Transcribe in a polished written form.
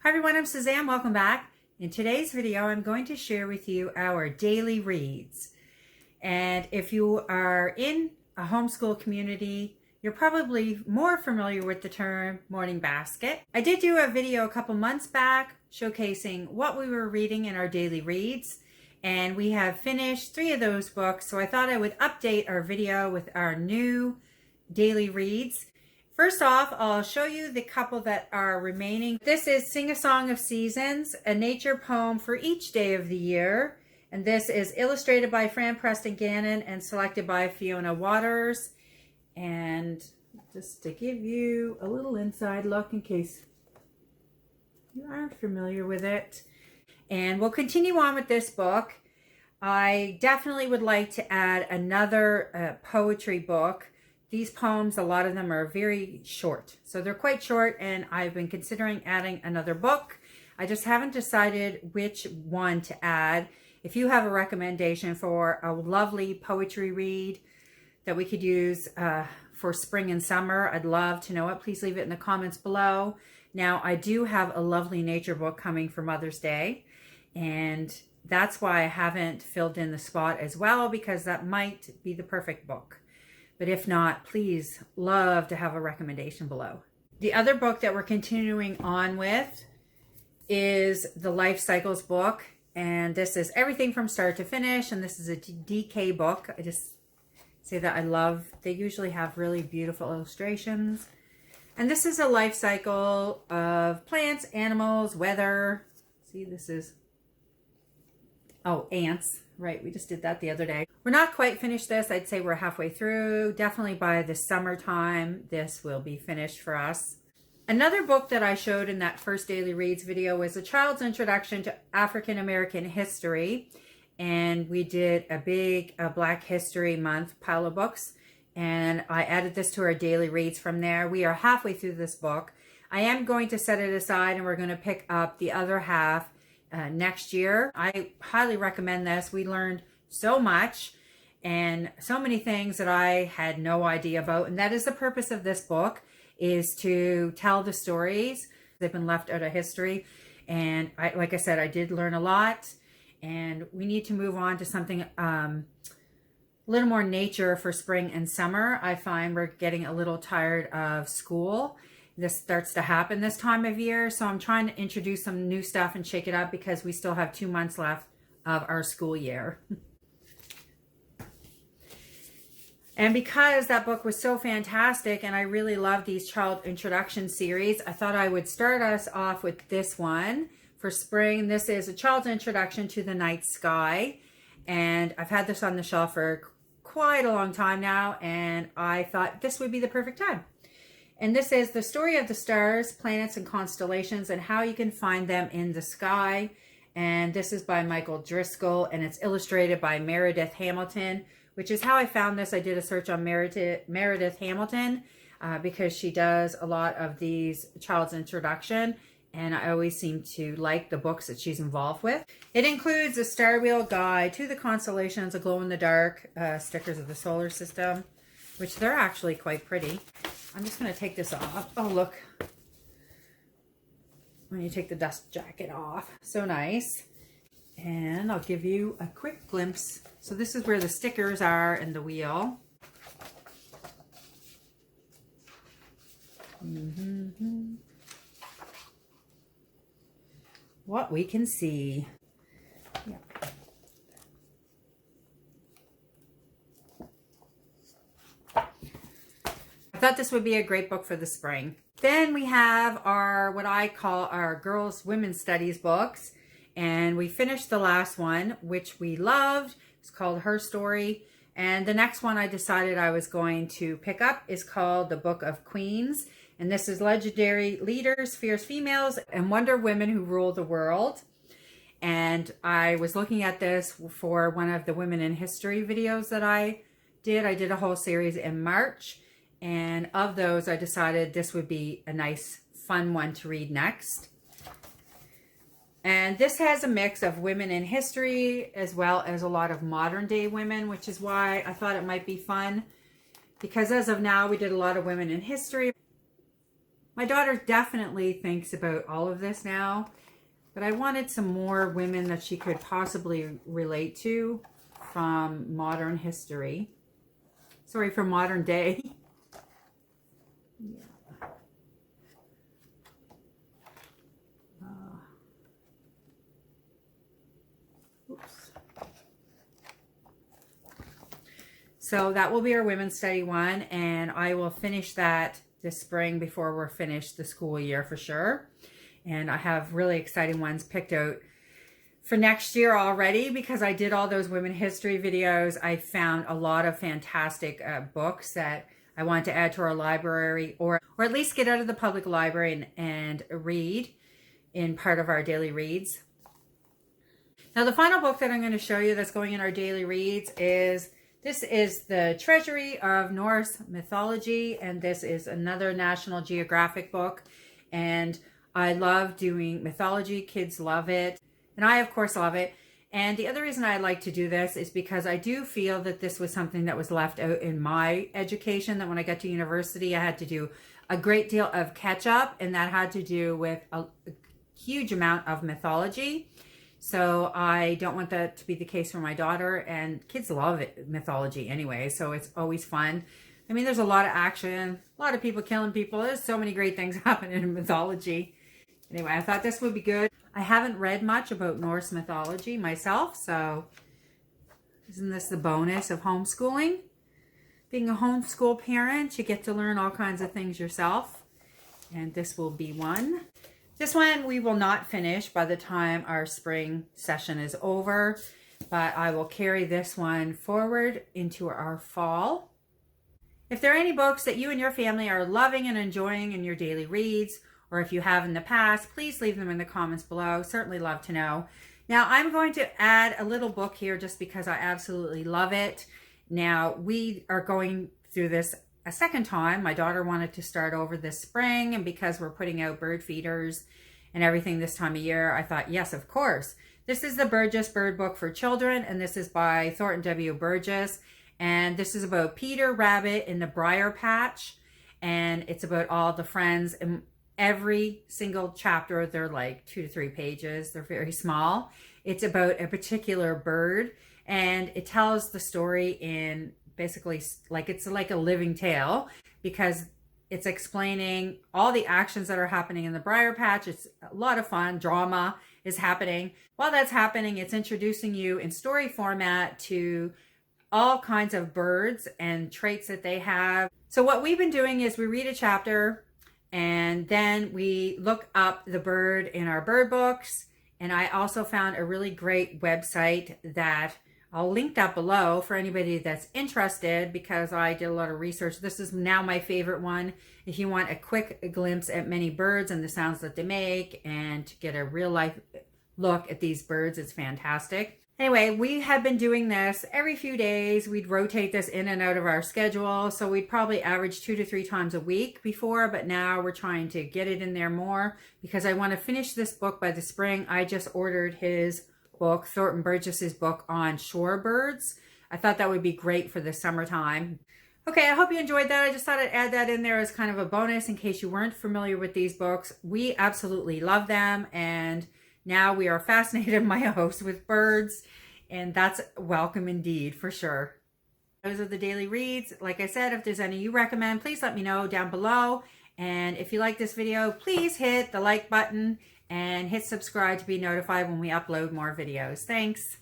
Hi everyone, I'm Suzanne. Welcome back. In today's video, I'm going to share with you our daily reads. And if you are in a homeschool community, you're probably more familiar with the term morning basket. I did do a video a couple months back showcasing what we were reading in our daily reads. And we have finished 3 of those books. So I thought I would update our video with our new daily reads. First off, I'll show you the couple that are remaining. This is Sing a Song of Seasons, a nature poem for each day of the year. And this is illustrated by Fran Preston Gannon and selected by Fiona Waters. And just to give you a little inside look in case you aren't familiar with it. And we'll continue on with this book. I definitely would like to add another poetry book. These poems, a lot of them are very short. So they're quite short, and I've been considering adding another book. I just haven't decided which one to add. If you have a recommendation for a lovely poetry read that we could use for spring and summer, I'd love to know it. Please leave it in the comments below. Now, I do have a lovely nature book coming for Mother's Day, and that's why I haven't filled in the spot as well, because that might be the perfect book. But if not, please, love to have a recommendation below. The other book that we're continuing on with is the Life Cycles book. And this is everything from start to finish. And this is a DK book. I just say that I love, they usually have really beautiful illustrations. And this is a life cycle of plants, animals, weather. See, this is, oh, ants. Right, we just did that the other day. We're not quite finished this. I'd say we're halfway through. Definitely by the summertime, this will be finished for us. Another book that I showed in that first daily reads video was A Child's Introduction to African American History. And we did a big Black History Month pile of books. And I added this to our daily reads from there. We are halfway through this book. I am going to set it aside and we're going to pick up the other half next year. I highly recommend this. We learned so much and so many things that I had no idea about. And that is the purpose of this book, is to tell the stories. They've been left out of history. And like I said, I did learn a lot, and we need to move on to something a little more nature for spring and summer. I find we're getting a little tired of school. This starts to happen this time of year. So I'm trying to introduce some new stuff and shake it up because we still have 2 months left of our school year. And because that book was so fantastic and I really love these child introduction series, I thought I would start us off with this one for spring. This is A Child's Introduction to the Night Sky. And I've had this on the shelf for quite a long time now, and I thought this would be the perfect time. And this is the story of the stars, planets, and constellations and how you can find them in the sky. And this is by Michael Driscoll, and it's illustrated by Meredith Hamilton, which is how I found this. I did a search on Meredith Hamilton because she does a lot of these child's introduction, and I always seem to like the books that she's involved with. It includes a star wheel guide to the constellations, a glow-in-the-dark stickers of the solar system, which they're actually quite pretty. I'm just going to take this off. Oh, look. When you take the dust jacket off. So nice. And I'll give you a quick glimpse. So this is where the stickers are in the wheel. What we can see. Yeah. I thought this would be a great book for the spring. Then we have our, what I call our girls' women's studies books. And we finished the last one, which we loved. It's called Her Story. And the next one I decided I was going to pick up is called The Book of Queens. And this is legendary leaders, fierce females, and wonder women who rule the world. And I was looking at this for one of the Women in History videos that I did. I did a whole series in March. And of those, I decided this would be a nice, fun one to read next. And this has a mix of women in history as well as a lot of modern day women, which is why I thought it might be fun. Because as of now, we did a lot of women in history. My daughter definitely thinks about all of this now, but I wanted some more women that she could possibly relate to from modern history. Sorry, from modern day. Yeah. Oops. So that will be our women's study one, and I will finish that this spring before we're finished the school year for sure. And I have really exciting ones picked out for next year already because I did all those women history videos. I found a lot of fantastic books that I want to add to our library, or at least get out of the public library and read in part of our daily reads. Now the final book that I'm going to show you that's going in our daily reads is, this is the Treasury of Norse Mythology, and this is another National Geographic book. And I love doing mythology. Kids love it. And I, of course, love it. And the other reason I like to do this is because I do feel that this was something that was left out in my education, that when I got to university, I had to do a great deal of catch up, and that had to do with a huge amount of mythology. So I don't want that to be the case for my daughter, and kids love it, mythology anyway, so it's always fun. I mean, there's a lot of action, a lot of people killing people. There's so many great things happening in mythology. Anyway, I thought this would be good. I haven't read much about Norse mythology myself, so isn't this the bonus of homeschooling? Being a homeschool parent, you get to learn all kinds of things yourself, and this will be one. This one we will not finish by the time our spring session is over, but I will carry this one forward into our fall. If there are any books that you and your family are loving and enjoying in your daily reads, or if you have in the past, please leave them in the comments below. Certainly love to know. Now I'm going to add a little book here just because I absolutely love it. Now we are going through this a second time. My daughter wanted to start over this spring, and because we're putting out bird feeders and everything this time of year, I thought, yes, of course. This is the Burgess Bird Book for Children, and this is by Thornton W. Burgess, and this is about Peter Rabbit in the Briar Patch, and it's about all the friends. And every single chapter, they're like 2 to 3 pages. They're very small. It's about a particular bird, and it tells the story in basically like it's like a living tale, because it's explaining all the actions that are happening in the Briar Patch. It's a lot of fun. Drama is happening. While that's happening, it's introducing you in story format to all kinds of birds and traits that they have. So what we've been doing is we read a chapter, and then we look up the bird in our bird books. And I also found a really great website that I'll link that below for anybody that's interested, because I did a lot of research. This is now my favorite one. If you want a quick glimpse at many birds and the sounds that they make, and to get a real life look at these birds, it's fantastic. Anyway, we have been doing this every few days. We'd rotate this in and out of our schedule. So we'd probably average 2 to 3 times a week before, but now we're trying to get it in there more because I want to finish this book by the spring. I just ordered his book, Thornton Burgess's book on shorebirds. I thought that would be great for the summertime. Okay, I hope you enjoyed that. I just thought I'd add that in there as kind of a bonus in case you weren't familiar with these books. We absolutely love them, and now we are fascinated, my host, with birds, and that's welcome indeed, for sure. Those are the daily reads. Like I said, if there's any you recommend, please let me know down below. And if you like this video, please hit the like button and hit subscribe to be notified when we upload more videos. Thanks.